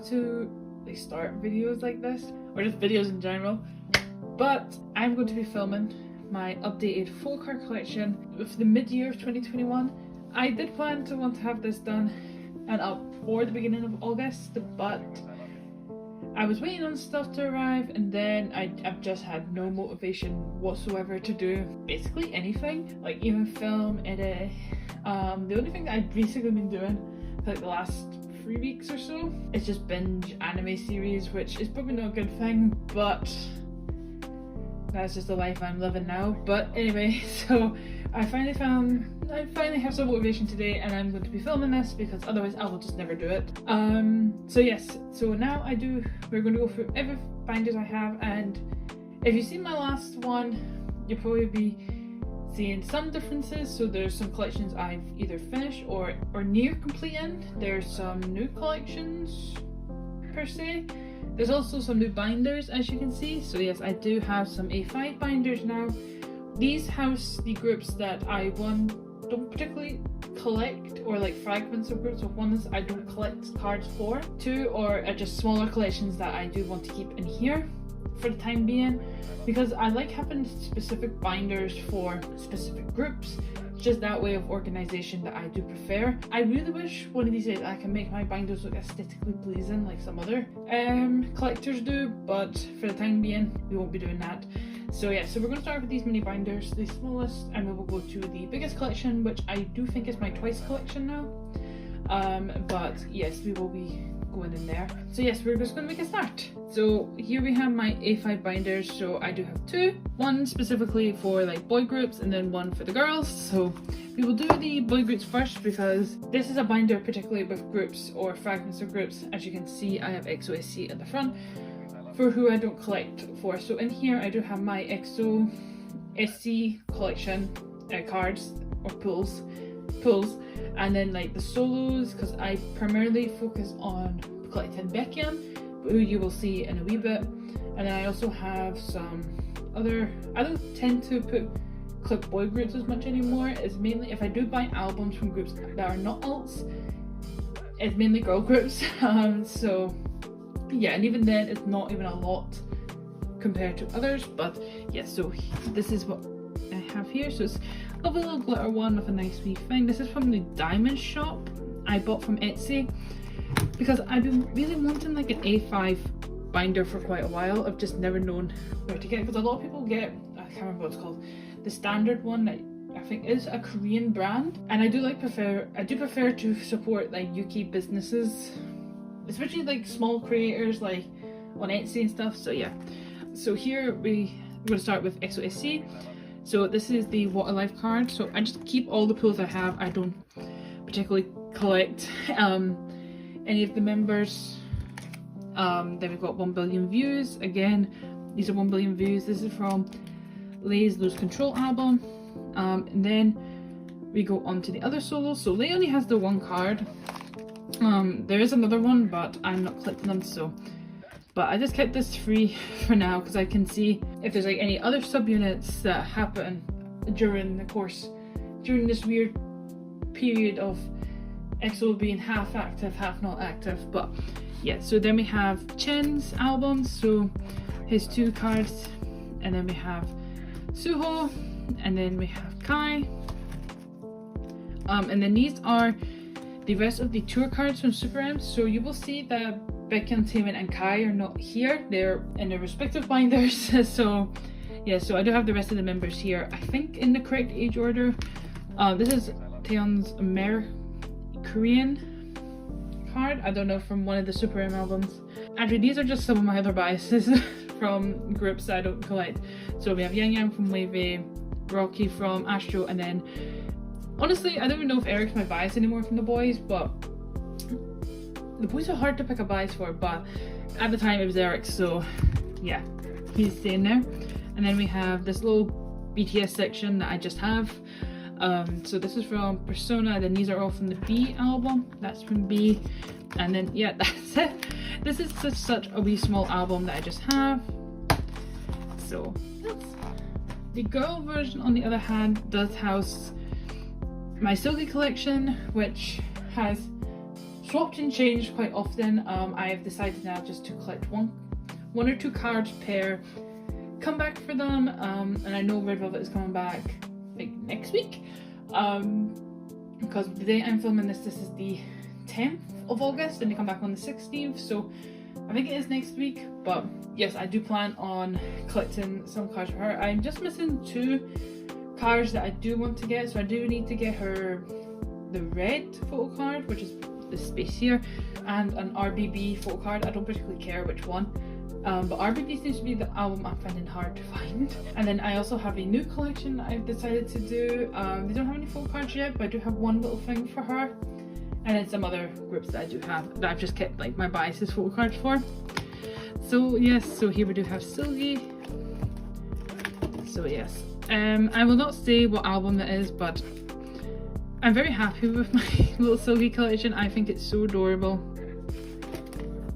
to like start videos like this, or just videos in general, but I'm going to be filming my updated photocard collection with the mid-year of 2021. I did plan to want to have this done and up for the beginning of August, but I was waiting on stuff to arrive, and then I've just had no motivation whatsoever to do basically anything, like even film, edit. The only thing that I've basically been doing for like the last 3 weeks or so is just binge anime series, which is probably not a good thing, but that's just the life I'm living now. But anyway, so I finally have some motivation today, and I'm going to be filming this because otherwise I will just never do it. So yes, so now we're going to go through every binders I have, and if you've seen my last one, you'll probably be seeing some differences. So there's some collections I've either finished or near completing. There's some new collections per se. There's also some new binders, as you can see. So yes, I do have some A5 binders now. These house the groups that I don't particularly collect, or like fragments of groups of ones I don't collect cards for. Two are just smaller collections that I do want to keep in here for the time being, because I like having specific binders for specific groups. Just that way of organization that I do prefer. I really wish one of these days I can make my binders look aesthetically pleasing like some other collectors do, but for the time being we won't be doing that. So yeah, so we're going to start with these mini binders, the smallest, and we will go to the biggest collection, which I do think is my twice collection now. But yes, we will be going in there. So yes, we're just going to make a start. So here we have my A5 binders. So I do have two, one specifically for like boy groups and then one for the girls. So we will do the boy groups first because this is a binder particularly with groups or fragments of groups. As you can see, I have XOSC at the front for who I don't collect for. So in here I do have my XOSC collection cards or pulls, and then like the solos, because I primarily focus on collecting Beckham, who you will see in a wee bit. And then I also have some other, I don't tend to click boy groups as much anymore. It's mainly if I do buy albums from groups that are not alts, it's mainly girl groups. So yeah, and even then it's not even a lot compared to others. But yeah, so this is what I have here. So it's a lovely little glitter one with a nice wee thing. This is from the diamond shop I bought from Etsy because I've been really wanting like an A5 binder for quite a while. I've just never known where to get it because a lot of people get, I can't remember what it's called, the standard one that I think is a Korean brand, and I do prefer to support like UK businesses, especially like small creators like on Etsy and stuff. So yeah, so here we're going to start with XOSC. So this is the Water Life card. So I just keep all the pulls I have. I don't particularly collect any of the members. Then we've got 1 billion views. Again, these are 1 billion views. This is from Lay's Lose Control album. And then we go on to the other solos. So Lay only has the one card. There is another one, but I'm not collecting them, so. But I just kept this free for now because I can see if there's like any other subunits that happen during this weird period of EXO being half active, half not active. But yeah, so then we have Chen's albums, so his 2 cards, and then we have Suho, and then we have Kai. And then these are the rest of the tour cards from Super M. So you will see that Baekhyun, Taemin and Kai are not here. They're in their respective binders. So yeah, so I do have the rest of the members here, I think in the correct age order. This is Taeyeon's Korean card, I don't know, from one of the Super M albums. Actually, these are just some of my other biases from groups that I don't collect. So we have Yang Yang from Wavy, Rocky from Astro, and then honestly, I don't even know if Eric's my bias anymore from the boys, but the boys are hard to pick a bias for, but at the time it was Eric, so yeah, he's staying there. And then we have this little BTS section that I just have. So this is from Persona, then these are all from the B album, that's from B, and then yeah, that's it. This is just such a wee small album that I just have. So that's the girl version. On the other hand, does house my Silky collection, which has swapped and changed quite often. I have decided now just to collect one or two cards per comeback for them, and I know Red Velvet is coming back like next week, because the day I'm filming this is the 10th of August and they come back on the 16th, so I think it is next week. But yes, I do plan on collecting some cards for her. I'm just missing 2 cards that I do want to get, so I do need to get her the red photo card, which is the space here, and an RBB photo card. I don't particularly care which one, but RBB seems to be the album I'm finding hard to find. And then I also have a new collection that I've decided to do. They don't have any photo cards yet, but I do have one little thing for her, and then some other groups that I do have that I've just kept like my biases photo cards for. So yes, so here we do have Silgi. So yes, I will not say what album that is, but I'm very happy with my little Silgi collection. I think it's so adorable.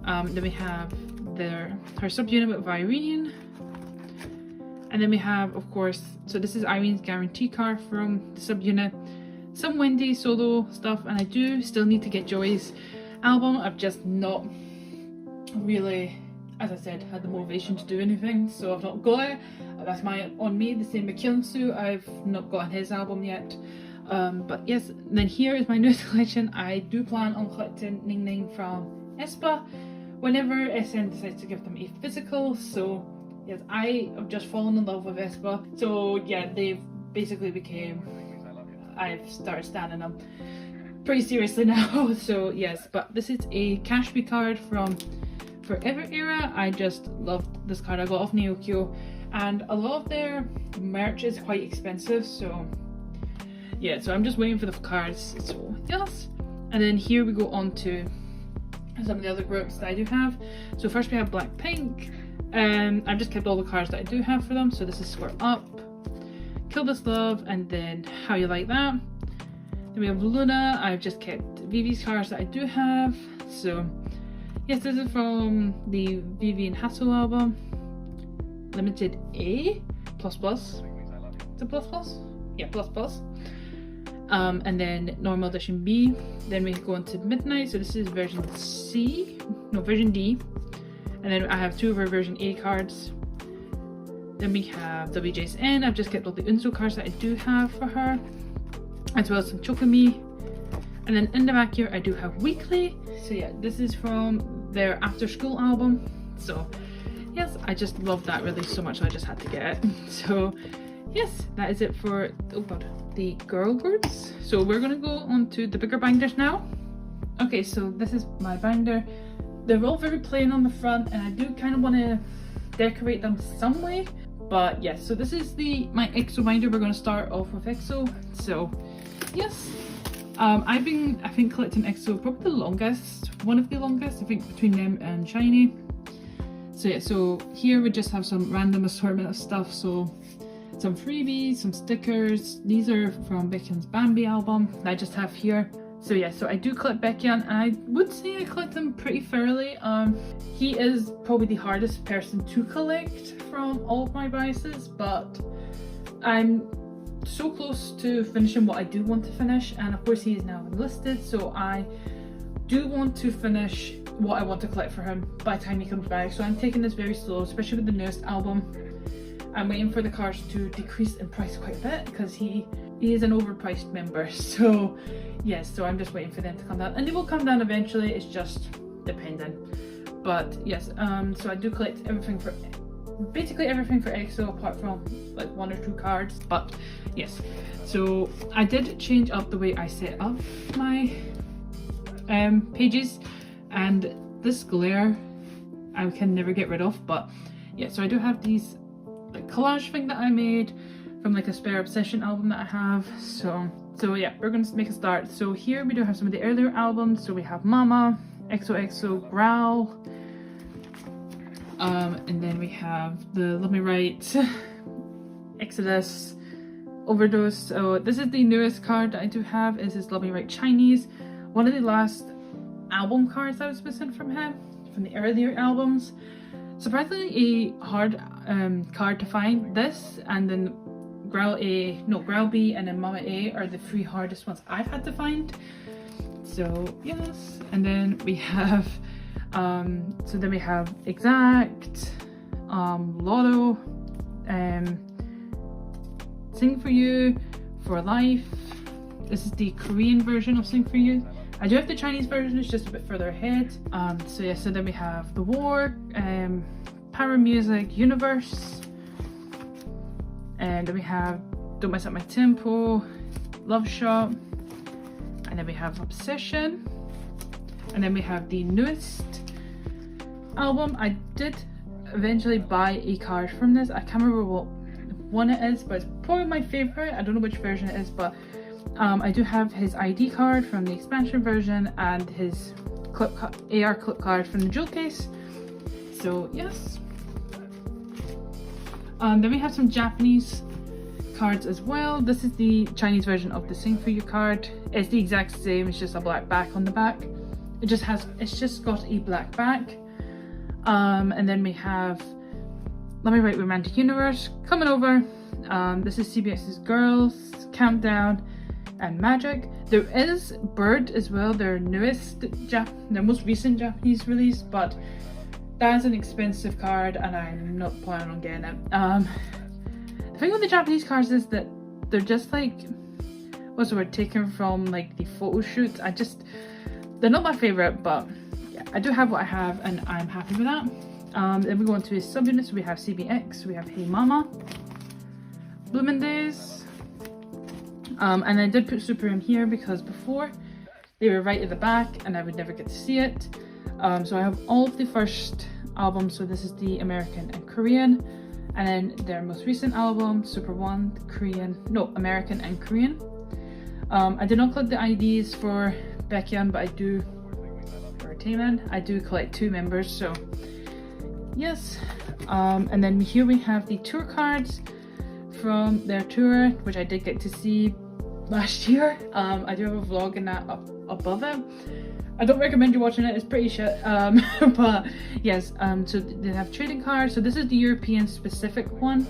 Then we have her subunit with Irene, and then we have, of course, so this is Irene's guarantee card from the subunit, some Wendy solo stuff, and I do still need to get Joy's album. I've just not really, as I said, had the motivation to do anything, so I've not got it. That's on me. The same with Kyungsu, I've not gotten his album yet. But yes, then here is my newest collection. I do plan on collecting Ning Ning from aespa whenever SN decides to give them a physical. So yes, I have just fallen in love with aespa. So yeah, they've basically became, I've started standing them pretty seriously now. So yes, but this is a Kashbi card from Forever Era. I just loved this card. I got off Neokyo, and a lot of their merch is quite expensive, so yeah, so I'm just waiting for the cards. So yes, and then here we go on to some of the other groups that I do have. So first we have Blackpink. I've just kept all the cards that I do have for them. So this is Square Up, Kill This Love, and then How You Like That. Then we have Luna. I've just kept Vivi's cards that I do have. So yes, this is from the Vivi and Hassel album, Limited A plus plus. Is it plus plus? Yeah, plus plus. And then normal edition B. Then we go into Midnight, so this is version version D. And then I have 2 of her version A cards. Then we have WJSN. I've just kept all the Unzo cards that I do have for her, as well as some Chokumi. And then in the back here I do have Weekly. So yeah, this is from their After School album. So yes, I just love that really so much, I just had to get it. So yes, that is it for, oh god, the girl groups. So we're gonna go on to the bigger binders now. Okay, so this is my binder. They're all very plain on the front, and I do kind of want to decorate them some way. But yes, so this is my EXO binder. We're going to start off with EXO. So yes, I've been, I think, collecting EXO probably the longest, one of the longest, I think, between them and Shinee. So yeah, so here we just have some random assortment of stuff. So some freebies, some stickers. These are from Baekhyun's Bambi album that I just have here. So yeah, so I do collect Baekhyun, and I would say I collect him pretty thoroughly. He is probably the hardest person to collect from all of my biases, but I'm so close to finishing what I do want to finish, and of course he is now enlisted, so I do want to finish what I want to collect for him by the time he comes back. So I'm taking this very slow, especially with the newest album. I'm waiting for the cards to decrease in price quite a bit because he is an overpriced member. So yes, so I'm just waiting for them to come down, and they will come down eventually, it's just dependent. But yes, so I do collect everything for, basically everything for EXO apart from like 1 or 2 cards. But yes, so I did change up the way I set up my pages, and this glare I can never get rid of. But yeah, so I do have these like collage thing that I made from like a Spare Obsession album that I have. So yeah, we're going to make a start. So here we do have some of the earlier albums. So we have Mama, XOXO, Growl, and then we have the Love Me Right, Exodus, Overdose. So this is the newest card that I do have. This is Love Me Right Chinese, one of the last album cards I was missing from him, from the earlier albums. Surprisingly a hard card to find. This and then Growl A, no, Growl B and then Mama A are the three hardest ones I've had to find. So yes, and then we have Exact, Lotto, Sing For You, For Life. This is the Korean version of Sing For You. I do have the Chinese version, it's just a bit further ahead. So yeah, so then we have The War, Power Music, Universe, and then we have Don't Mess Up My Tempo, Love Shot, and then we have Obsession, and then we have the newest album. I did eventually buy a card from this. I can't remember what one it is, but it's probably my favorite. I don't know which version it is, but I do have his ID card from the expansion version and his AR clip card from the jewel case. So yes. Then we have some Japanese cards as well. This is the Chinese version of the Sing For You card. It's the exact same, it's just a black back on the back. It's just got a black back. And then we have Let Me Write Romantic Universe coming over. This is CBS's Girls, Countdown, and Magic. There is Bird as well, their newest, their most recent Japanese release, but that's an expensive card and I'm not planning on getting it. The thing with the Japanese cards is that they're just like, what's the word, taken from like the photo shoots. They're not my favorite, but yeah, I do have what I have and I'm happy with that. Then we go into his subunits. We have CBX, we have Hey Mama, Bloomin' Days, and I did put Super in here because before they were right at the back and I would never get to see it. So I have all of the first albums, so this is the American and Korean, and then their most recent album, Super 1, American and Korean. I did not collect the IDs for Baekhyun, but I do for Taemin. I do collect 2 members, so yes. And then here we have the tour cards from their tour, which I did get to see last year. I do have a vlog in that up above it. I don't recommend you watching it, it's pretty shit, but yes. So they have trading cards. So this is the European specific one,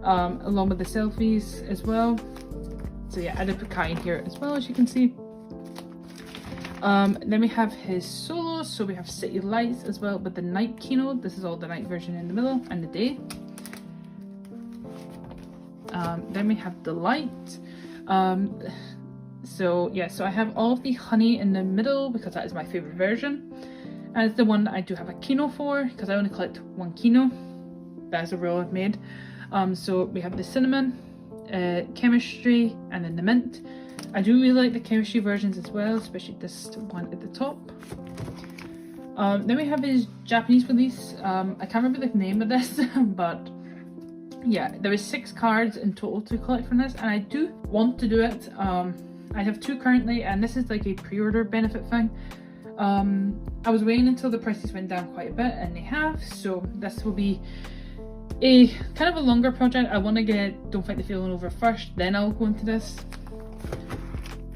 along with the selfies as well. So yeah, I did put Kai in here as well, as you can see. Then we have his solos. So we have City Lights as well, but the night keynote. This is all the night version in the middle and the day. Then we have the light. So yeah, so I have all of the honey in the middle because that is my favorite version, and it's the one that I do have a kino for because I only collect 1 kino. That is a rule I've made. So we have the cinnamon, chemistry, and then the mint. I do really like the chemistry versions as well, especially this one at the top. Then we have his Japanese release. I can't remember the name of this, but yeah, there is 6 cards in total to collect from this, and I do want to do it. I have 2 currently, and this is like a pre-order benefit thing. I was waiting until the prices went down quite a bit, and they have, so this will be a kind of a longer project. I want to get Don't Fight the Feeling over first, then I'll go into this.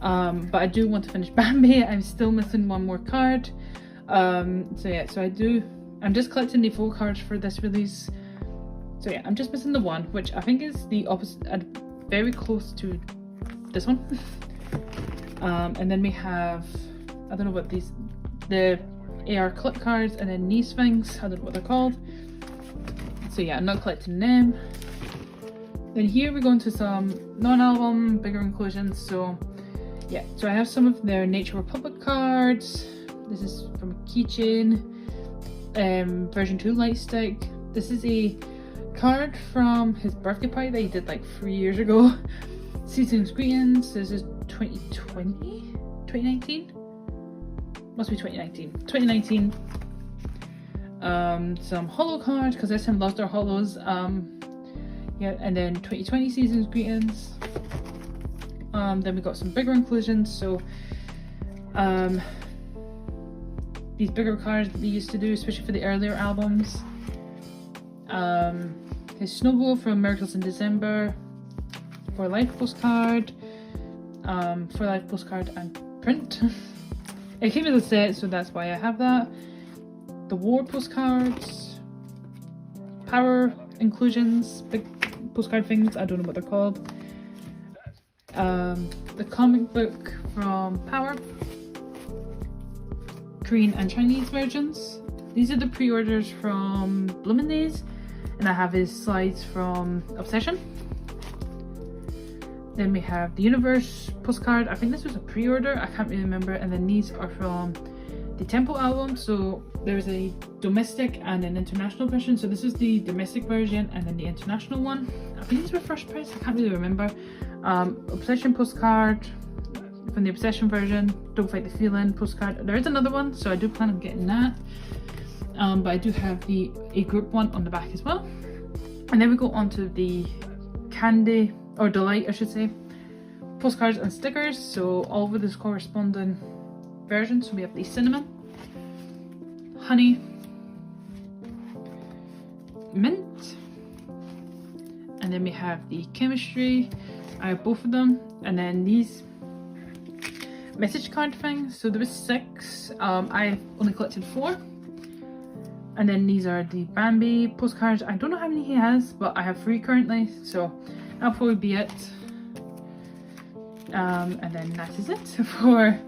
But I do want to finish Bambi. I'm still missing 1 more card. So yeah, so I'm just collecting the full cards for this release. So yeah, I'm just missing the 1, which I think is the opposite, very close to this one. And then we have, I don't know what these, the AR clip cards, and then knee swings, I don't know what they're called. So yeah, I'm not collecting them. Then here we go into some non-album, bigger inclusions. So yeah, so I have some of their Nature Republic cards. This is from a keychain, version 2 light stick. This is a card from his birthday party that he did like 3 years ago. Season's Greetings. This is 2020? 2019? Must be 2019. 2019. Some holo cards, because there's some lost our holos. Yeah, and then 2020 Season's Greetings. Then we got some bigger inclusions. So these bigger cards that they used to do, especially for the earlier albums. His Snow Globe from Miracles in December, For Life postcard, For Life postcard and print. It came as a set, so that's why I have that. The War postcards, Power inclusions, big postcard things, I don't know what they're called. The comic book from Power, Korean and Chinese versions. These are the pre-orders from Bloomin' Days, and I have his slides from Obsession. Then we have the Universe postcard. I think this was a pre-order, I can't really remember. And then these are from the Tempo album. So there's a domestic and an international version. So this is the domestic version and then the international one. I think these were first price, I can't really remember. Obsession postcard from the Obsession version, Don't Fight the Feeling postcard. There is another one, so I do plan on getting that. But I do have the A group one on the back as well. And then we go on to the Candy, or Delight I should say, postcards and stickers. So all with this corresponding version. So we have the Cinnamon, Honey, Mint, and then we have the Chemistry. I have both of them. And then these message card things. So there was 6. I only collected 4. And then these are the Bambi postcards. I don't know how many he has, but I have 3 currently, so that'll probably be it. And then that is it for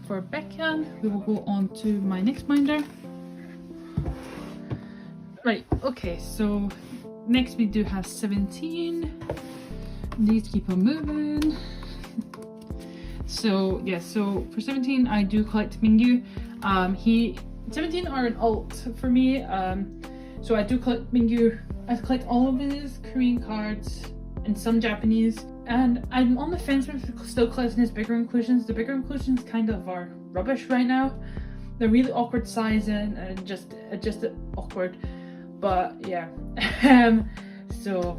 Baekhyun. We will go on to my next binder. Right, okay, so next we do have 17. These keep on moving. So yeah, so for 17 I do collect Mingyu. 17 are an alt for me, so I do collect Mingyu. I collect all of his Korean cards and some Japanese, and I'm on the fence with still collecting his bigger inclusions. The bigger inclusions kind of are rubbish right now. They're really awkward sizing and just awkward, but yeah. So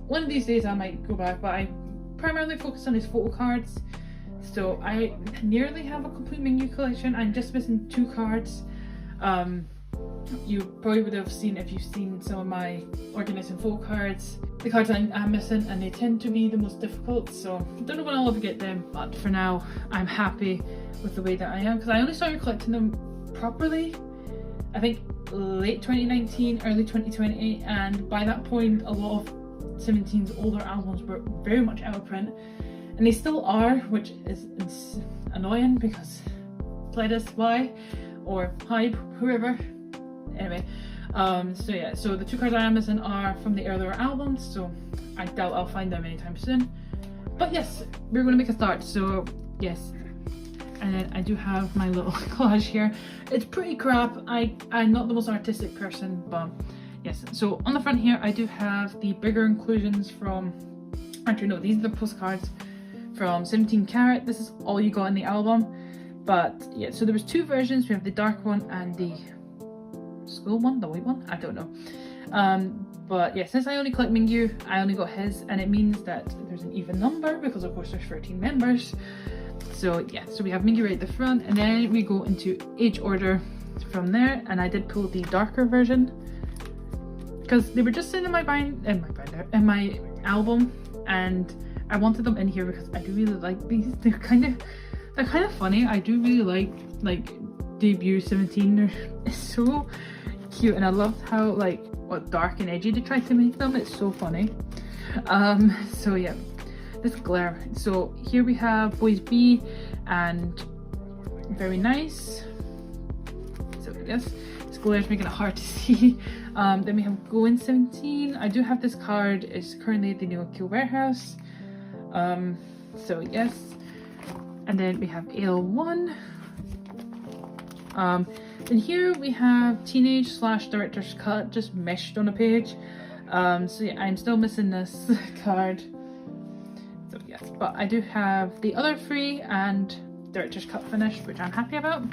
one of these days I might go back, but I primarily focus on his photo cards. So I nearly have a complete Mingyu collection. I'm just missing 2 cards. You probably would have seen, if you've seen some of my organizing photo cards, the cards I'm missing, and they tend to be the most difficult, so I don't know when I'll ever get them, but for now I'm happy with the way that I am, because I only started collecting them properly I think late 2019, early 2020, and by that point a lot of 17's older albums were very much out of print, and they still are, which is annoying because Pledis, why, or Hype, whoever. Anyway, so yeah, so the 2 cards I am missing are from the earlier albums, so I doubt I'll find them anytime soon. But yes, we're going to make a start, so yes. And then I do have my little collage here. It's pretty crap. I'm not the most artistic person, but yes. So on the front here, I do have the bigger inclusions from, actually no, these are the postcards from 17 Carat. This is all you got in the album. But yeah, so there was 2 versions. We have the dark one and the school one, the white one, I don't know. But yeah, since I only collect Mingyu, I only got his, and it means that there's an even number because of course there's 13 members. So yeah, so we have Mingyu right at the front, and then we go into age order from there. And I did pull the darker version because they were just in my my album, and I wanted them in here because I do really like these. They're kind of funny. I do really like debut 17. It's so cute, and I loved how what dark and edgy they tried to make them. It's so funny. So yeah, this glare. So here we have Boys B and Very Nice. So yes, this glare is making it hard to see. Then we have Go In 17. I do have this card. It's currently at the New Kill Warehouse. So yes. And then we have AL1. And here we have Teenage / Director's Cut just meshed on a page. So yeah, I'm still missing this card. So yes, but I do have the other 3 and Director's Cut finished, which I'm happy about.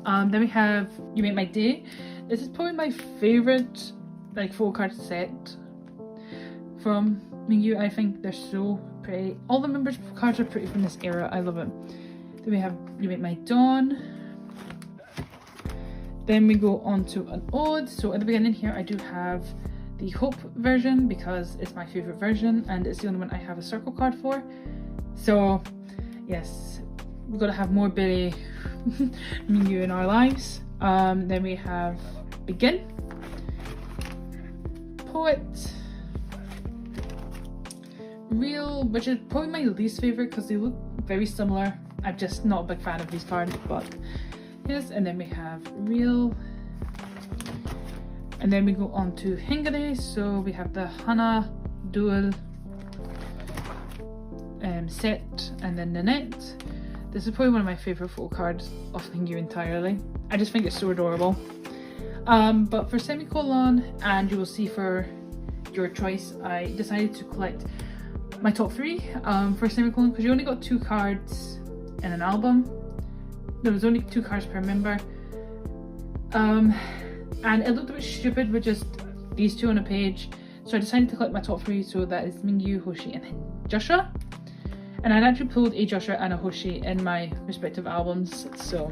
Then we have You Make My Day. This is probably my favourite photo card set from Mingyu. I think they're so pretty. All the members' cards are pretty from this era. I love it. Then we have You Make My Dawn. Then we go on to an ode. So at the beginning here I do have the Hope version because it's my favourite version and it's the only one I have a circle card for. So yes, we've got to have more Billy Mingyu in our lives. Then we have Begin, Poet, Real, which is probably my least favorite because they look very similar. I'm just not a big fan of these cards, but yes. And then we have Real, and then we go on to Hingare. So we have the Hana Dual set, and then Nanette. This is probably one of my favorite photo cards of Hingare entirely. I just think it's so adorable. But for Semicolon, and you will see for your choice, I decided to collect my top 3 for Semicolon, because you only got 2 cards in an album. There was only 2 cards per member. And it looked a bit stupid with just these 2 on a page. So I decided to collect my top 3, so that is Mingyu, Hoshi, and Joshua. And I'd actually pulled a Joshua and a Hoshi in my respective albums, so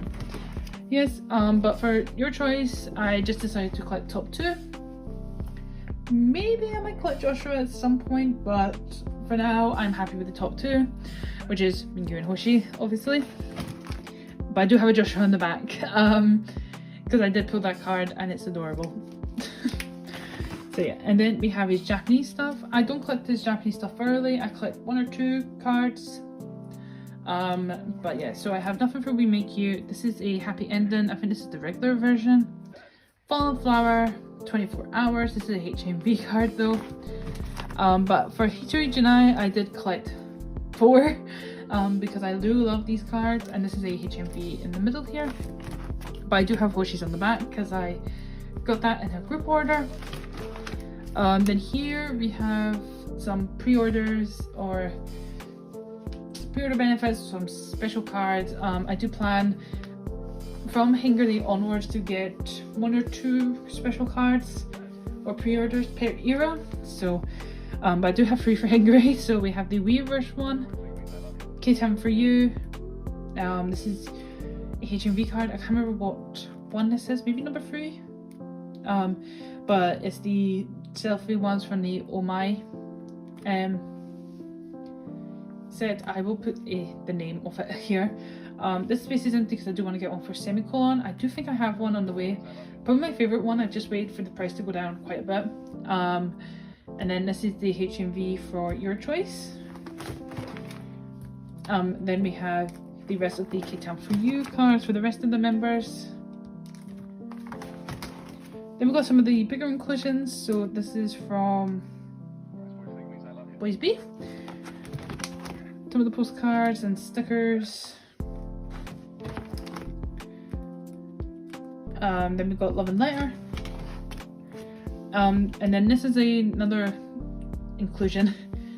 yes. But for your choice, I just decided to collect top 2. Maybe I might collect Joshua at some point, but for now I'm happy with the top 2, which is Mingyu and Hoshi, obviously. But I do have a Joshua on the back, because I did pull that card and it's adorable. So yeah, and then we have his Japanese stuff. I don't collect his Japanese stuff early. I collect 1 or 2 cards. But yeah, so I have Nothing for We Make You. This is a happy ending. I think this is the regular version. Fallen Flower, 24 Hours. This is a HMV card though. But for Hitori Janai, I did collect 4 because I do love these cards, and this is a HMV in the middle here. But I do have Hoshi's on the back because I got that in a group order. Then here we have some pre-orders or pre-order benefits, some special cards. I do plan from Hingare onwards to get 1 or 2 special cards or pre-orders per era. So, but I do have 3 for Hingare. So we have the Weverse one, K-Time for You. This is a HMV card. I can't remember what one this is, maybe number 3. But it's the selfie ones from the Oh My set. I will put the name of it here. This space is empty because I do want to get one for Semicolon. I do think I have one on the way. Probably my favourite one. I've just waited for the price to go down quite a bit. And then this is the HMV for your choice. Then we have the rest of the K-Town for You cards for the rest of the members. Then we've got some of the bigger inclusions. So this is from Boys B. Some of the postcards and stickers. Then we've got Love and Letter. And then this is another inclusion.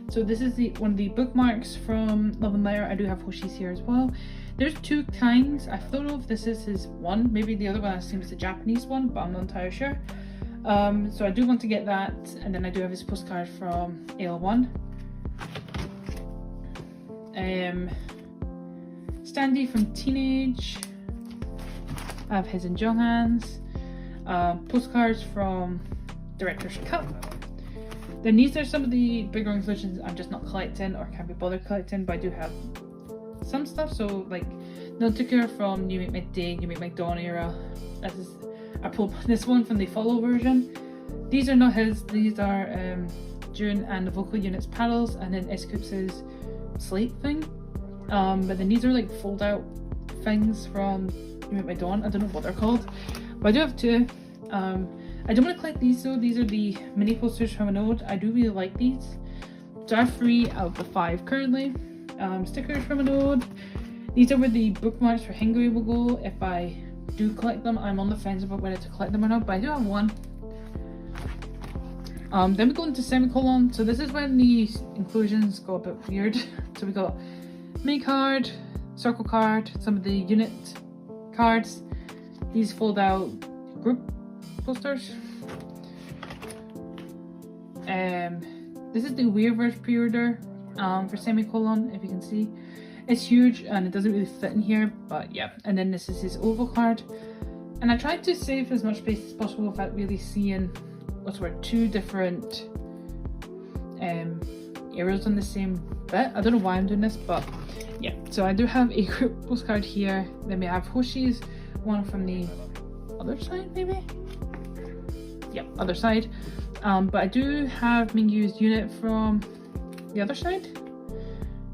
So this is one of the bookmarks from Love and Letter. I do have Hoshi's here as well. There's 2 kinds. I don't know if this is his one. Maybe the other one I assume is the Japanese one, but I'm not entirely sure. So I do want to get that. And then I do have his postcard from AL1. Standy from Teenage. I have his and Jonghan's. Postcards from Director's Cut. Then these are some of the bigger inclusions I'm just not collecting or can't be bothered collecting, but I do have some stuff. So like Notuka from You Make My Day, You Make My Dawn era. I pulled this one from the follow version. These are not his, these are June and the vocal units paddles, and then S-Coops's slate thing. But then these are like fold out things from You Make My Dawn. I don't know what they're called, but I do have 2. I don't want to collect these though. These are the mini posters from an ode. I do really like these. So I have 3 out of the 5 currently. Stickers from an ode. These are where the bookmarks for Hingare will go if I do collect them. I'm on the fence about whether to collect them or not, but I do have 1. Then we go into Semicolon. So this is when the inclusions go a bit weird. So we got mini card, circle card, some of the unit cards. These fold out group posters. This is the Weverse pre-order for Semicolon, if you can see. It's huge and it doesn't really fit in here, but yeah. And then this is his oval card. And I tried to save as much space as possible without really seeing 2 different areas on the same bit. I don't know why I'm doing this, but yeah. So I do have a group postcard here. Then we have Hoshi's one from the other side, maybe? Yeah, other side. But I do have Mingyu's unit from the other side.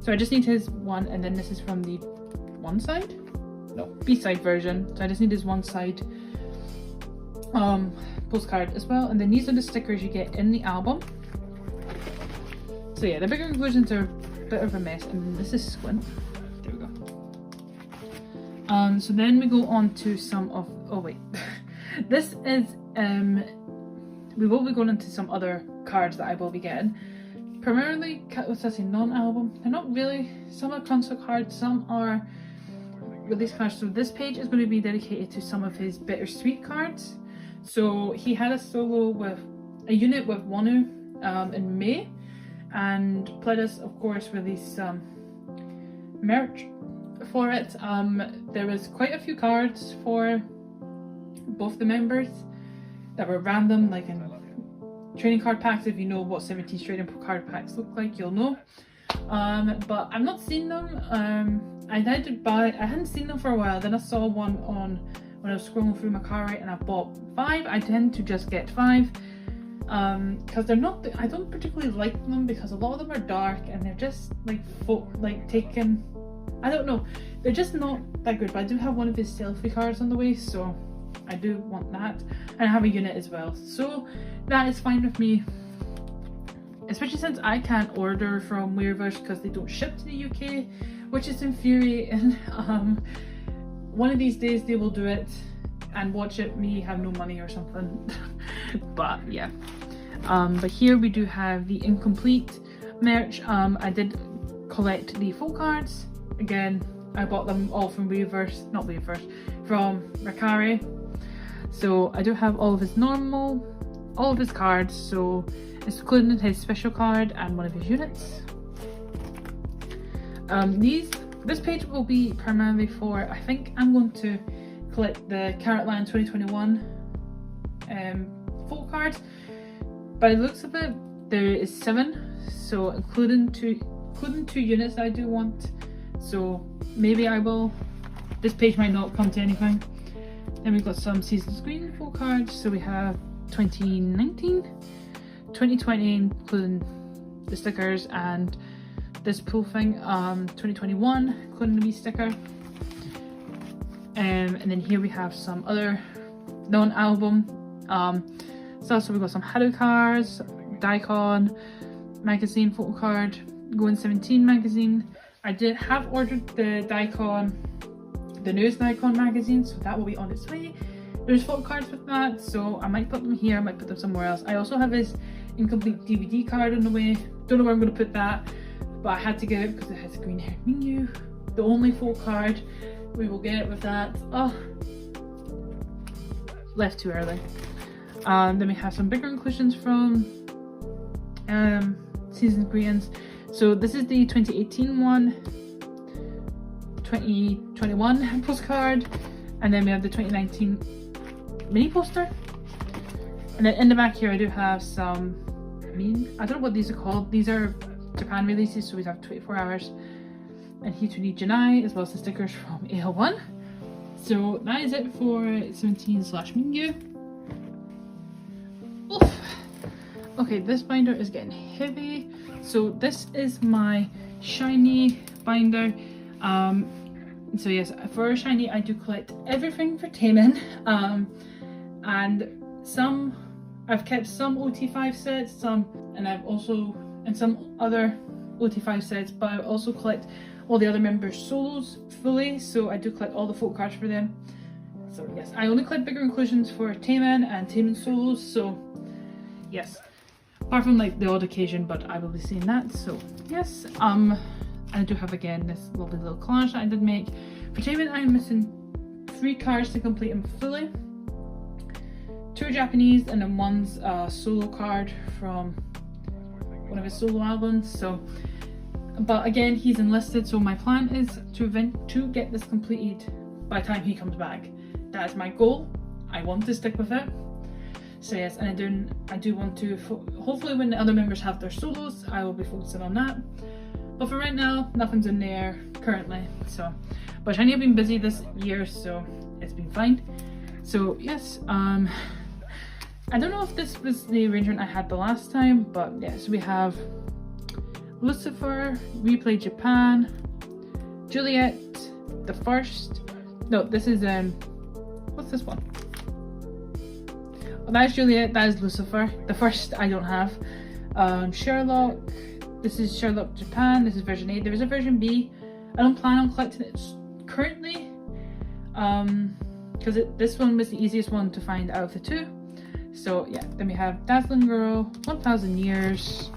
So I just need his one, and then this is from the one side? No, B-side version. So I just need his one side postcard as well. And then these are the stickers you get in the album. So yeah, the bigger inclusions are a bit of a mess, and this is Squint. There we go. So then we go on to some of, oh wait, this is, we will be going into some other cards that I will be getting. Primarily, what's that say, non-album? They're not really, some are concert cards, some are release cards. So this page is going to be dedicated to some of his bittersweet cards. So he had a solo with, a unit with Wonu in May, and Pledis of course released some merch for it. There was quite a few cards for both the members that were random, like in trading card packs. If you know what 17 trading card packs look like, you'll know. But I've not seen them. I hadn't seen them for a while. Then I saw one on when I was scrolling through my car, and I bought 5. I tend to just get 5 because they're not, I don't particularly like them because a lot of them are dark and they're just like taken, I don't know, they're just not that good. But I do have one of his selfie cards on the way, so I do want that, and I have a unit as well, so that is fine with me, especially since I can't order from Weirverse because they don't ship to the UK, which is infuriating. One of these days they will do it and watch it me have no money or something. But yeah, but here we do have the incomplete merch. I did collect the full cards. Again, I bought them all from Weverse, not Weverse, from Rakari. So I do have all of his cards, so including his special card and one of his units. This page will be primarily for, I think I'm going to collect the Carrotland 2021 full cards. By the looks of it, there is 7, so including two units that I do want. So maybe I will, this page might not come to anything. Then we've got some Seasons Green full cards. So we have 2019, 2020, including the stickers, and this pool thing, 2021, including the wee sticker. And then here we have some other non-album stuff. So we've got some Haru cards, Daikon magazine photo card, Going 17 magazine. I did have ordered the Daikon, the newest Daikon magazine, so that will be on its way. There's photo cards with that, so I might put them here, I might put them somewhere else. I also have his incomplete DVD card on the way. Don't know where I'm going to put that, but I had to get it because it has green haired Mingyu. The only full card we will get with that. Oh, left too early. Then we have some bigger inclusions from Seasons Greens. So this is the 2018 one, 2021 postcard, and then we have the 2019 mini poster. And then in the back here I do have some, I don't know what these are called. These are Japan releases, so we have 24 hours. And Hitoni Janai, as well as the stickers from AL1. So that is it for 17/Mingyu. Oof. Okay, this binder is getting heavy. So this is my Shinee binder. So yes, for Shinee I do collect everything for Taemin. And I've kept some OT5 sets, and I've also, and some other OT5 sets, but I also collect all the other members' solos fully, so I do collect all the photo cards for them. So yes, I only collect bigger inclusions for Taemin and Taemin solos, so yes. Apart from like the odd occasion, but I will be seeing that, so yes. I do have again this lovely little collage that I did make. For Taemin I'm missing 3 cards to complete him fully. 2 are Japanese, and then one's a solo card from one of his solo albums, so. But again, he's enlisted, so my plan is to get this completed by the time he comes back. That is my goal. I want to stick with it. So yes, and I do want to, hopefully when the other members have their solos, I will be focusing on that. But for right now, nothing's in there currently. So, but Shinee have been busy this year, so it's been fine. So yes, I don't know if this was the arrangement I had the last time, but yes, we have Lucifer, Replay Japan, Juliet, the first. No, this is what's this one? Oh, that is Juliet, that is Lucifer. The first I don't have. Sherlock, this is Sherlock Japan, this is version A. There is a version B. I don't plan on collecting it currently, because this one was the easiest one to find out of the two. So yeah, then we have Dazzling Girl, 1000 Years.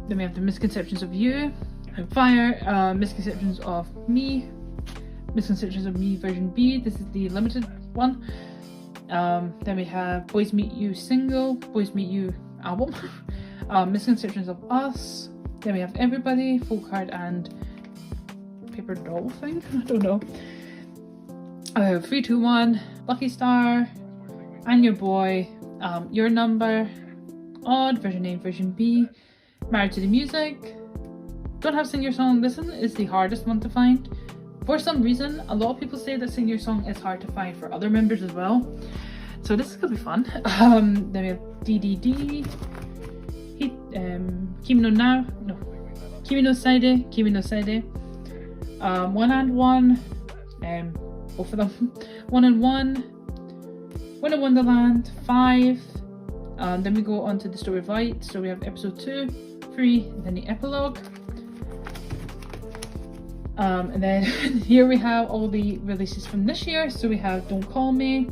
Then we have the Misconceptions of You, and Fire, Misconceptions of Me, Misconceptions of Me version B. This is the limited one. Then we have Boys Meet You single, Boys Meet You album, Misconceptions of Us. Then we have Everybody, Photocard and paper doll thing. I don't know. 321, Lucky Star, and Your Boy, Your Number, Odd version A, version B, Married to the Music. Don't have Sing Your Song. This one is the hardest one to find. For some reason, a lot of people say that Sing Your Song is hard to find for other members as well. So this is gonna be fun. Then we have DDD, Kimi no Saide, One and One, both of them, One and One, Winter Wonderland, 5. Then we go on to the Story of Light. So we have episode 2, 3, and then the epilogue. And then here we have all the releases from this year. So we have Don't Call Me.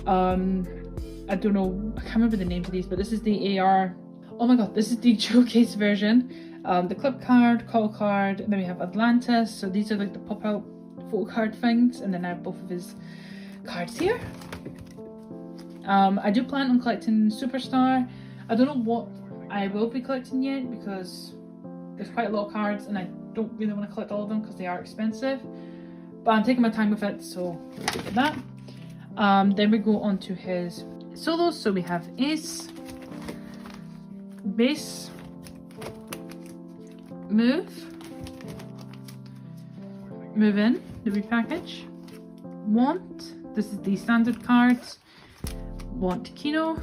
I don't know, I can't remember the names of these, but this is the AR. Oh my god, this is the showcase version. The clip card, call card, and then we have Atlantis. So these are like the pop out photo card things, and then I have both of his cards here. I do plan on collecting Superstar. I don't know what I will be collecting yet because there's quite a lot of cards and I don't really want to collect all of them because they are expensive. But I'm taking my time with it, so look at that. Then we go on to his solos. So we have Ace, Base, Move, Move In, the repackage, Want, this is the standard cards, Want Kino.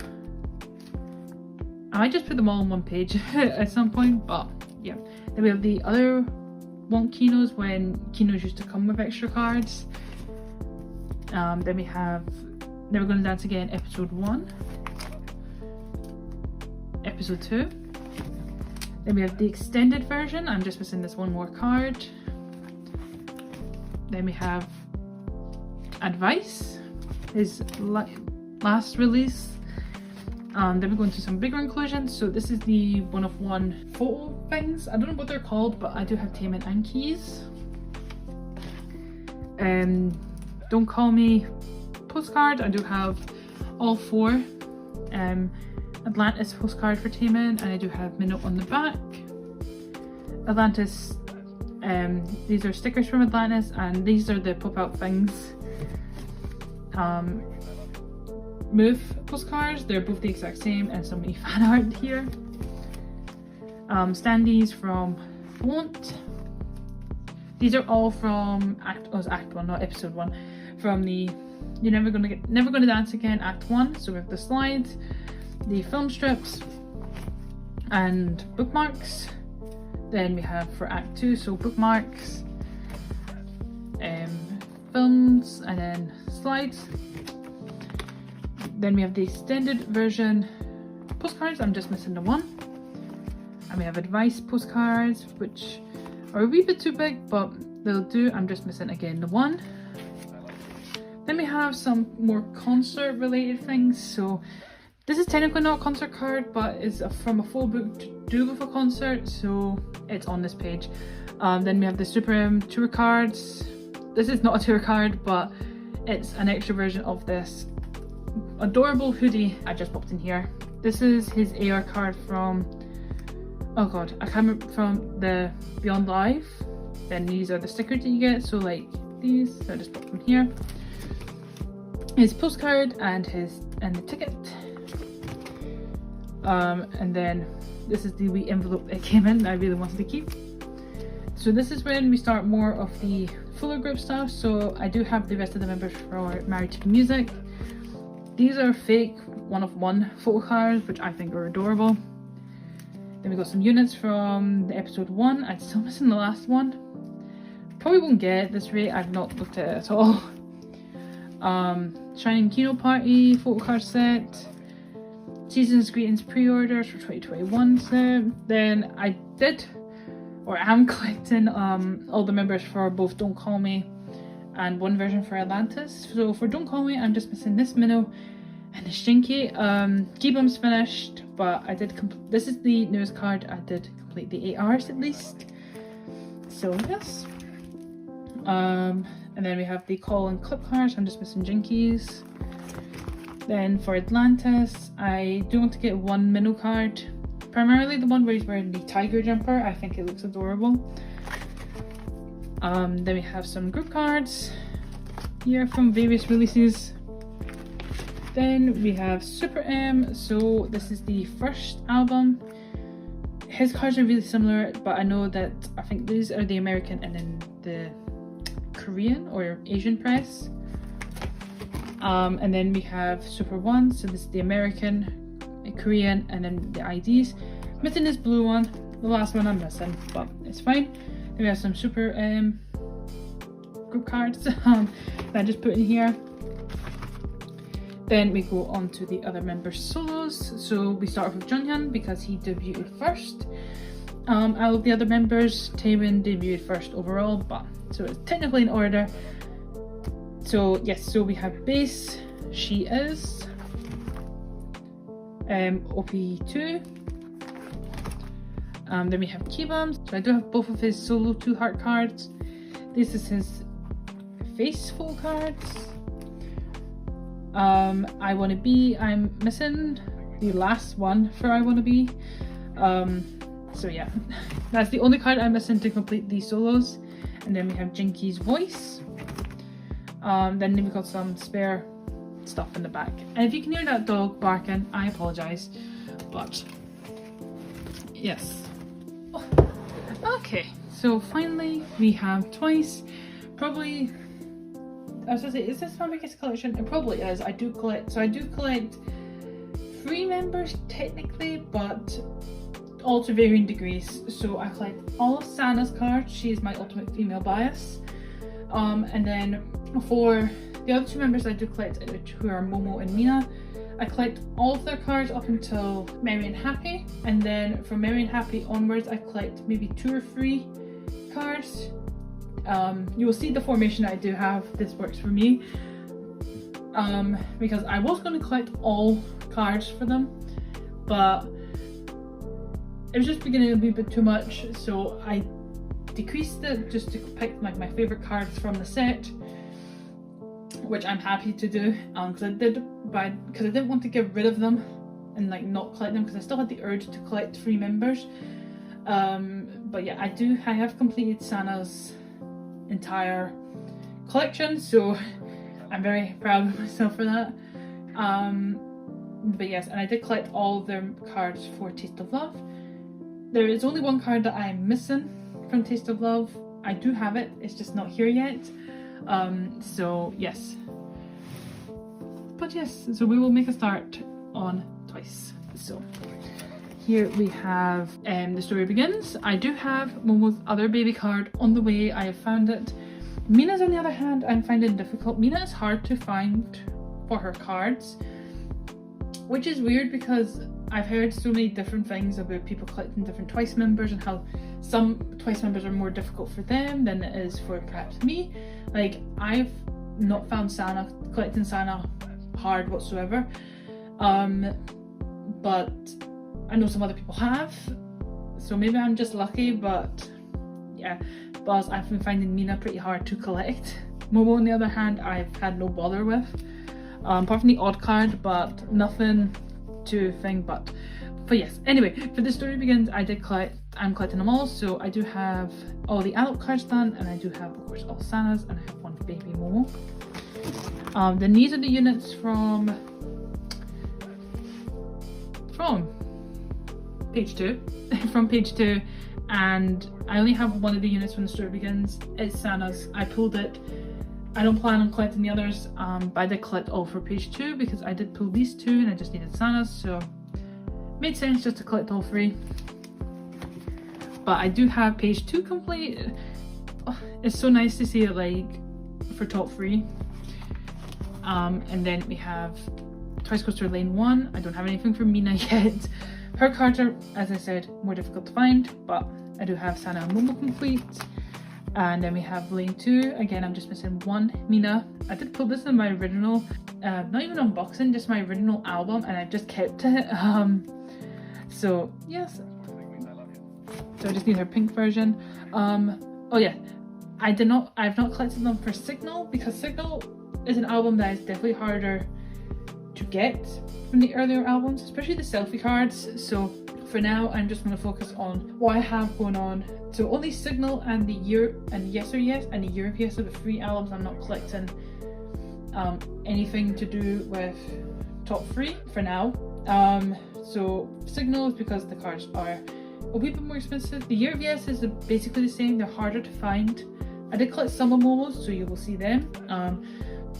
I might just put them all on one page at some point, but yeah. Then we have the other Want Kinos when Kinos used to come with extra cards. Then we have Never Gonna Dance Again episode 1, episode 2. Then we have the extended version. I'm just missing this one more card. Then we have Advice, his last release. Then we go into some bigger inclusions. So this is the one-of-one photo things. I don't know what they're called, but I do have Taemin and Keys. Don't Call Me postcard. I do have all 4. Atlantis postcard for Taemin, and I do have Minnow on the back. Atlantis, these are stickers from Atlantis, and these are the pop-out things. Move postcards, they're both the exact same, and so many fan art here. Standees from Want. These are all from Act 1, not episode 1. From the You're Never Gonna Dance Again Act 1. So we have the slides, the film strips, and bookmarks. Then we have for Act 2, so bookmarks, films, and then slides. Then we have the extended version postcards. I'm just missing the one. And we have Advice postcards, which are a wee bit too big, but they'll do. I'm just missing again the one. Then we have some more concert related things. So this is technically not a concert card, but it's from a full book to do with a concert, so it's on this page. Then we have the Super M tour cards. This is not a tour card, but it's an extra version of this adorable hoodie I just popped in here. This is his AR card from, oh god, I can't remember, from the Beyond Live. Then these are the stickers that you get, so like these, so I just popped them here. His postcard and the ticket. And then this is the wee envelope that came in that I really wanted to keep. So this is when we start more of the fuller group stuff. So I do have the rest of the members for Married to the Music. These are fake one-of-one photo cards, which I think are adorable. Then we got some units from the episode 1. I'm still missing the last one. Probably won't get it at this rate, I've not looked at it at all. Shining Kino Party photocard set. Season's Greetings pre-orders for 2021 set. Then I did, or am collecting all the members for both Don't Call Me and one version for Atlantis. So for Don't Call Me, I'm just missing this Minnow and the Shinee. Keybomb's finished, but I did this is the newest card. I did complete the 8 hours at least. So yes. And then we have the Call and Clip cards. I'm just missing Jinkies. Then for Atlantis, I do want to get one Minnow card. Primarily the one where he's wearing the tiger jumper. I think it looks adorable. Then we have some group cards here from various releases. Then we have Super M. So this is the first album. His cards are really similar, but I know that I think these are the American and then the Korean or Asian press. And then we have Super 1, so this is the American, Korean, and then the IDs. Missing this blue one, the last one I'm missing, but it's fine. Then we have some Super group cards that I just put in here. Then we go on to the other members' solos. So we start off with Junghyun because he debuted first. Out of the other members, Taemin debuted first overall, but so it's technically in order. So yes, so we have Bass, She Is, OP2. Then we have Keybombs. So I do have both of his solo 2 heart cards. This is his face full cards. I Wanna Be, I'm missing the last one for I Wanna Be. So yeah, that's the only card I'm missing to complete these solos. And then we have Jinky's voice. Then we've got some spare stuff in the back. And if you can hear that dog barking, I apologise. But yes. Oh, okay, so finally we have Twice. Probably, I was gonna say, is this my biggest collection? It probably is. I do collect 3 members technically, but all to varying degrees. So I collect all of Sana's cards. She is my ultimate female bias. And then for the other 2 members I do collect, who are Momo and Mina, I collect all of their cards up until Merry and Happy, and then from Merry and Happy onwards I collect maybe 2 or 3 cards. You will see the formation I do have. This works for me, because I was going to collect all cards for them, but it was just beginning to be a bit too much, so I decreased it just to pick like my favorite cards from the set, which I'm happy to do, because I didn't want to get rid of them and like not collect them, because I still had the urge to collect 3 members. But yeah, I have completed Sana's entire collection, so I'm very proud of myself for that. But yes, and I did collect all their cards for Taste of Love. There is only one card that I'm missing from Taste of Love. I do have it, it's just not here yet. So yes. But yes, so we will make a start on Twice. So here we have The Story Begins. I do have Momo's other baby card on the way. I have found it. Mina's on the other hand, I'm finding it difficult. Mina is hard to find for her cards, which is weird because I've heard so many different things about people collecting different Twice members and how some Twice members are more difficult for them than it is for perhaps me. Like, I've not found collecting Sana hard whatsoever, but I know some other people have, so maybe I'm just lucky. But yeah, but I've been finding Mina pretty hard to collect. Momo on the other hand, I've had no bother with, apart from the odd card, but nothing to thing. But yes, anyway, for The Story Begins, I'm collecting them all, so I do have all the adult cards done, and I do have, of course, all Sana's, and I have one baby Momo. Then these are the units from page 2, from page 2, and I only have one of the units from The Story Begins. It's Sana's. I pulled it. I don't plan on collecting the others, but I did collect all for page 2 because I did pull these 2 and I just needed Sana's, so made sense just to collect all 3. but I do have page 2 complete. Oh, it's so nice to see it like for top 3. And then we have Twice Coaster Lane 1. I don't have anything for Mina yet. Her cards are, as I said, more difficult to find, but I do have Sana and Momo complete. And then we have Lane 2. Again, I'm just missing 1 Mina. I did put this in my original, not even unboxing, just my original album, and I've just kept it. So yes. So I just need her pink version. Oh yeah, I've not collected them for Signal, because Signal is an album that is definitely harder to get from the earlier albums, especially the selfie cards. So for now, I'm just going to focus on what I have going on. So only Signal and the Yes or Yes and the Year of Yes are the 3 albums I'm not collecting anything to do with top 3 for now. So Signal is because the cards are a wee bit more expensive. The Year of Yes is basically the same, they're harder to find. I did collect some of Momo's, so you will see them.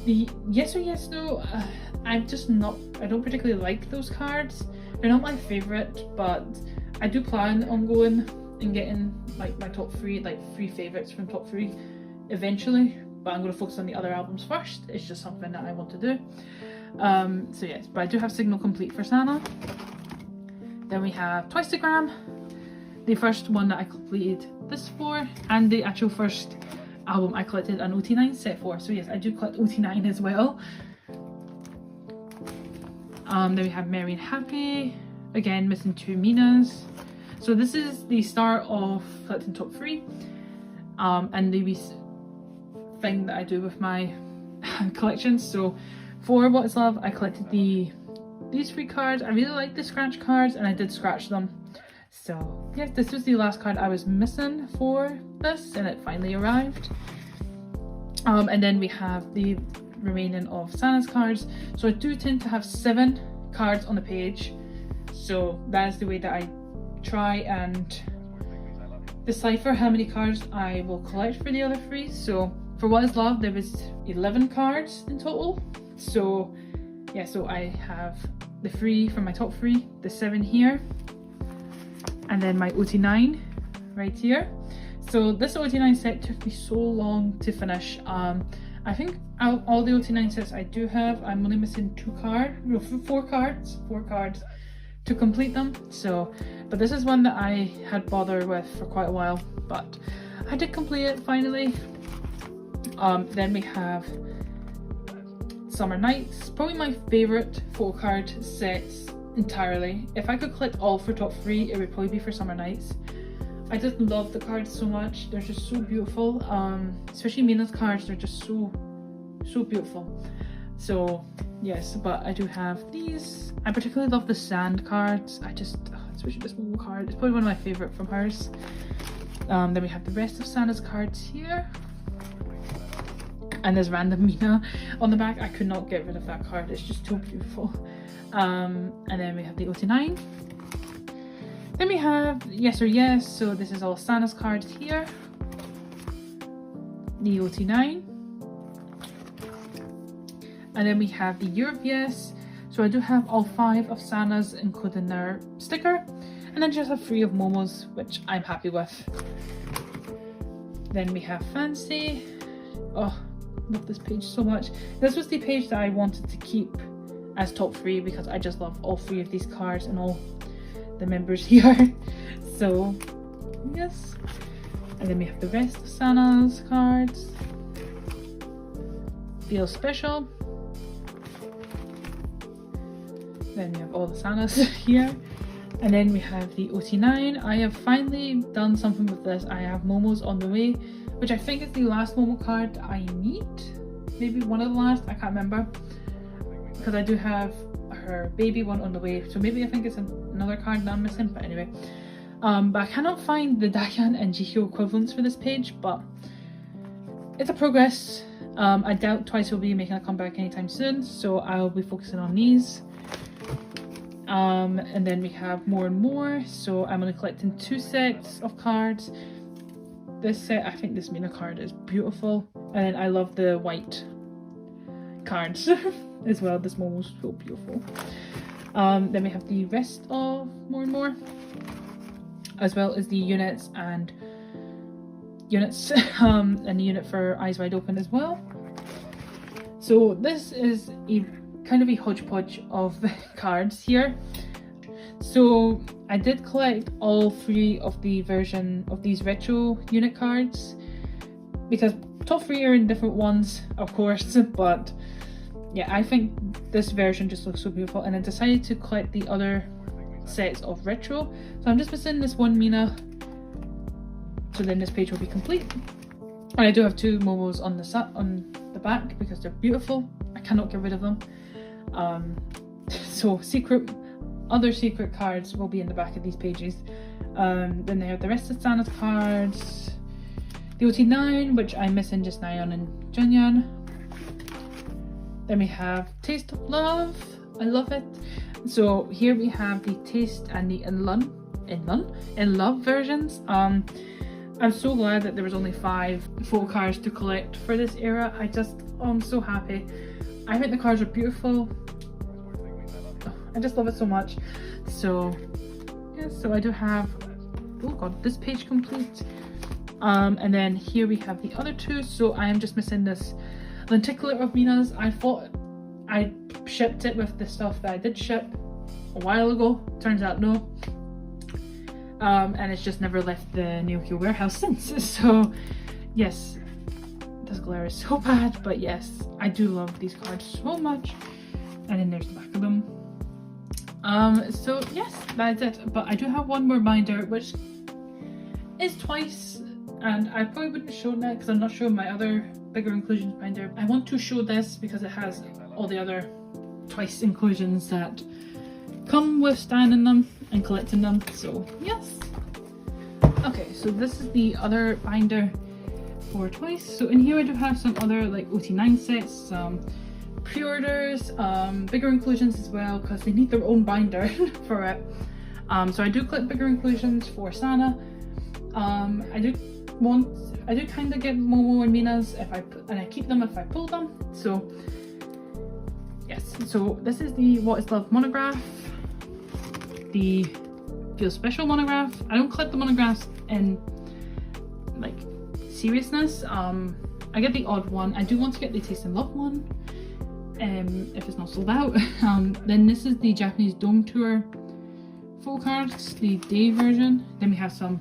The Yes or Yes though, I don't particularly like those cards. They're not my favourite, but I do plan on going and getting like my top 3, like 3 favourites from top 3 eventually, but I'm going to focus on the other albums first. It's just something that I want to do. So yes, but I do have Signal complete for Sana. Then we have Twistagram, the first one that I completed this for, and the actual first album I collected an OT9 set for. So yes, I do collect OT9 as well. Then we have Merry and Happy, again missing 2 Minas. So this is the start of collecting top 3, and the thing that I do with my collections. So for What Is Love, I collected these 3 cards. I really like the scratch cards, and I did scratch them. So yes, this was the last card I was missing for this, and it finally arrived. And then we have the remaining of Sana's cards. So I do tend to have 7 cards on the page, so that is the way that I try and decipher how many cards I will collect for the other 3. So for What Is Love, there was 11 cards in total. So yeah, so I have the 3 from my top 3, the 7 here, and then my OT9 right here. So this OT9 set took me so long to finish. I think out of all the OT9 sets I do have, I'm only missing 4 cards to complete them. So, but this is one that I had bothered with for quite a while, but I did complete it finally. Then we have Summer Nights, probably my favourite photocard sets entirely. If I could collect all for top 3, it would probably be for Summer Nights. I just love the cards so much. They're just so beautiful. Especially Mina's cards, they're just so beautiful. So yes, but I do have these. I particularly love the sand cards. Especially this Momo card. It's probably one of my favourite from hers. Then we have the rest of Sana's cards here. And there's random Mina on the back. I could not get rid of that card. It's just too beautiful. And then we have the OT9. Then we have Yes or Yes, so this is all Sana's cards here. The OT9. And then we have the Year of Yes, so I do have all 5 of Sana's, including their sticker. And then just have 3 of Momo's, which I'm happy with. Then we have Fancy. Oh, love this page so much. This was the page that I wanted to keep as top 3 because I just love all 3 of these cards and all the members here. So yes, and then we have the rest of Sana's cards. Feel Special. Then we have all the Sana's here, and then we have the OT9. I have finally done something with this. I have Momo's on the way, which I think is the last Momo card I need. Maybe one of the last, I can't remember, because I do have her baby one on the way, so maybe I think it's another card that I'm missing, but anyway. But I cannot find the Dahyun and Jihyo equivalents for this page, but it's a progress. I doubt Twice will be making a comeback anytime soon, so I'll be focusing on these. And then we have More and More, so I'm going to collect in 2 sets of cards. This set, I think this Mina card is beautiful, and then I love the white cards as well. This one was so beautiful. Then we have the rest of More and More. as well as the units and the unit for Eyes Wide Open as well. So this is a kind of a hodgepodge of the cards here. So I did collect all 3 of the version of these retro unit cards, because top 3 are in different ones, of course, but yeah, I think this version just looks so beautiful, and I decided to collect the other sets of retro. So I'm just missing this one Mina, so then this page will be complete. And I do have 2 Momos on the back because they're beautiful. I cannot get rid of them. So other secret cards will be in the back of these pages. Then they have the rest of Sana's cards, the OT9, which I'm missing just Nayeon and Junyeon. Then we have Taste of Love. I love it. So here we have the Taste and the In Love versions. I'm so glad that there was only 5 photo cards to collect for this era. I'm so happy. I think the cards are beautiful. I just love it so much. So yeah, so I do have, oh god, this page complete. And then here we have the other 2. So I am just missing this lenticular of Mina's. I thought I shipped it with the stuff that I did ship a while ago. Turns out no. And it's just never left the Neokyo warehouse since. So yes, this glare is so bad, but yes, I do love these cards so much. And then there's the back of them. So yes, that's it. But I do have one more binder, which is twice, and I probably wouldn't show that because I'm not showing my other bigger inclusions binder. I want to show this because it has all the other twice inclusions that come with standing them and collecting them. So yes. Okay, so this is the other binder for twice. So in here I do have some other like OT9 sets, some pre-orders, bigger inclusions as well, because they need their own binder for it. So I do collect bigger inclusions for Sana. I do kind of get Momo and Mina's and I keep them if I pull them. So yes, so this is the What Is Love monograph, the Feel Special monograph. I don't collect the monographs in like seriousness. I get the odd one. I do want to get the Taste and Love one, if it's not sold out. Then this is the Japanese Dome Tour full cards, the day version. Then we have some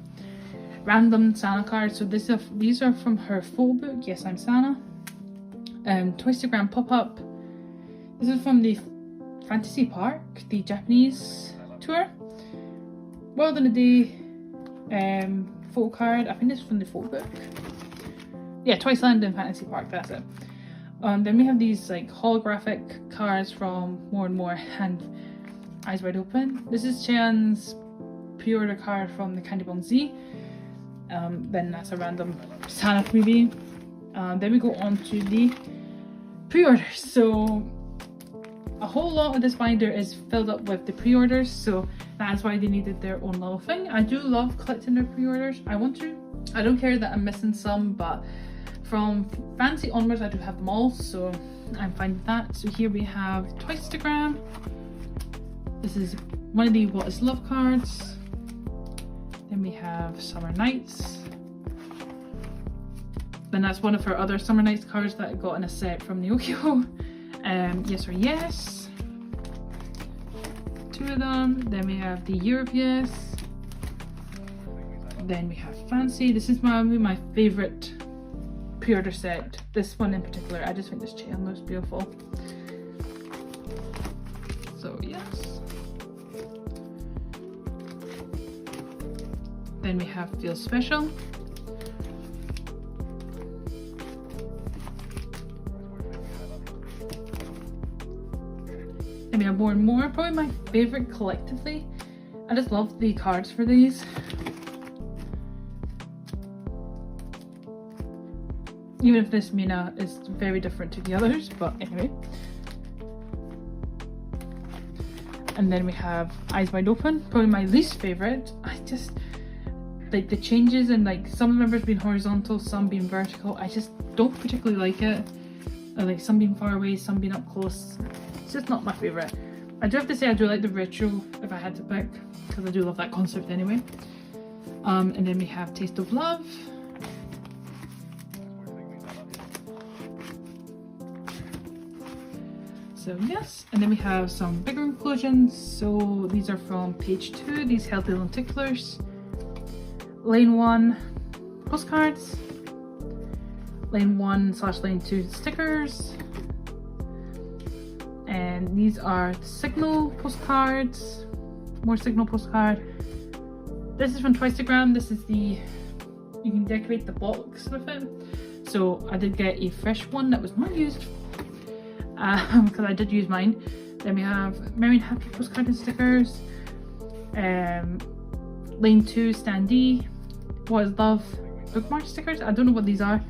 random Sana cards. So these are from her full book, Yes I'm Sana. Twistagram pop-up. This is from the Fantasy Park, the Japanese tour. World in a Day photo card. I think this is from the full book. Yeah, Twice Land in Fantasy Park, that's it. Then we have these like holographic cards from More and More and Eyes Wide Open. This is Cheon's pre-order card from the Candy Bong Z. Then that's a random Sana freebie. Then we go on to the pre-orders. So a whole lot of this binder is filled up with the pre-orders, so that's why they needed their own little thing. I do love collecting their pre-orders. I don't care that I'm missing some, but from Fancy onwards I do have them all, so I'm fine with that. So here we have Twistagram. This is one of the What Is Love cards. Then we have Summer Nights. Then that's one of her other Summer Nights cards that I got in a set from Neokyo. Yes or Yes. 2 of them. Then we have the Year of Yes. Then we have Fancy. This is my favourite pre-order set. This one in particular. I just think this chain looks beautiful. So yes. Then we have Feel Special. Then we have More and More, probably my favourite collectively. I just love the cards for these. Even if this Mina is very different to the others, but anyway. And then we have Eyes Wide Open, probably my least favourite. I just like the changes and like some members being horizontal, some being vertical. I just don't particularly like it. Like some being far away, some being up close. It's just not my favourite. I do have to say I do like the retro if I had to pick, because I do love that concept anyway. And then we have Taste of Love. So yes, and then we have some bigger inclusions. So these are from page 2, these healthy lenticulars. Lane 1 postcards. Lane 1/lane 2 stickers. And these are Signal postcards. More Signal postcard. This is from Twistagram. This is the, you can decorate the box with it. So I did get a fresh one that was not used because I did use mine. Then we have Merry and Happy postcard and stickers. Lane 2 standee. What is Love bookmark stickers. I don't know what these are,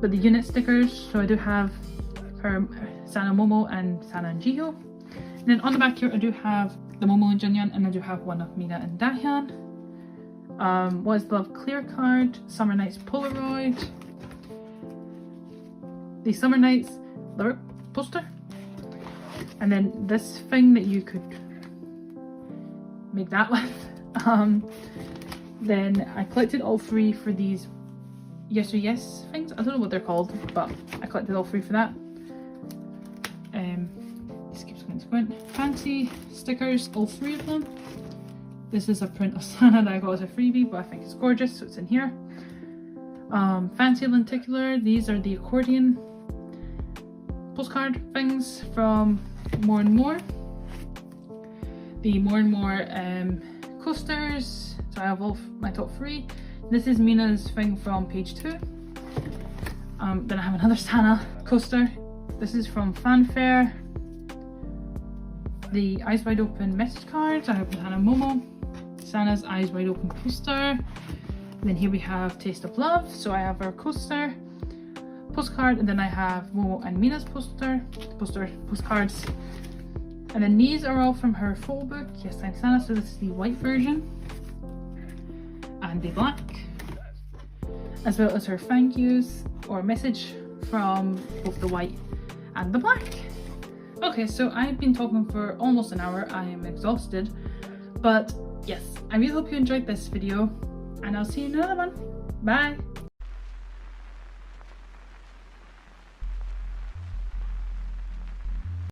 but the unit stickers. So I do have her Sana Momo and Sana and Jiho. And then on the back here I do have the Momo and Junyeon, and I do have one of Mina and Dahyun. What is Love clear card, Summer Nights Polaroid, the Summer Nights lyric poster, and then this thing that you could make that with. Then I collected all 3 for these Yes or Yes things. I don't know what they're called, but I collected all 3 for that. This keeps going to squint. Fancy stickers, all 3 of them. This is a print of Sana that I got as a freebie, but I think it's gorgeous, so it's in here. Fancy lenticular. These are the accordion postcard things from More and More. The More and More coasters. So I have all my top 3. This is Mina's thing from page 2. Then I have another Sana coaster. This is from Fanfare. The Eyes Wide Open message cards. I have Sana Momo. Sana's Eyes Wide Open poster. And then here we have Taste of Love. So I have our coaster, postcard, and then I have Momo and Mina's postcards. And then these are all from her photo book, Yes I'm Sana. So this is the white version and the black, as well as her thank yous or message from both the white and the black. Okay, so I've been talking for almost an hour. I am exhausted, but yes, I really hope you enjoyed this video, and I'll see you in another one. Bye!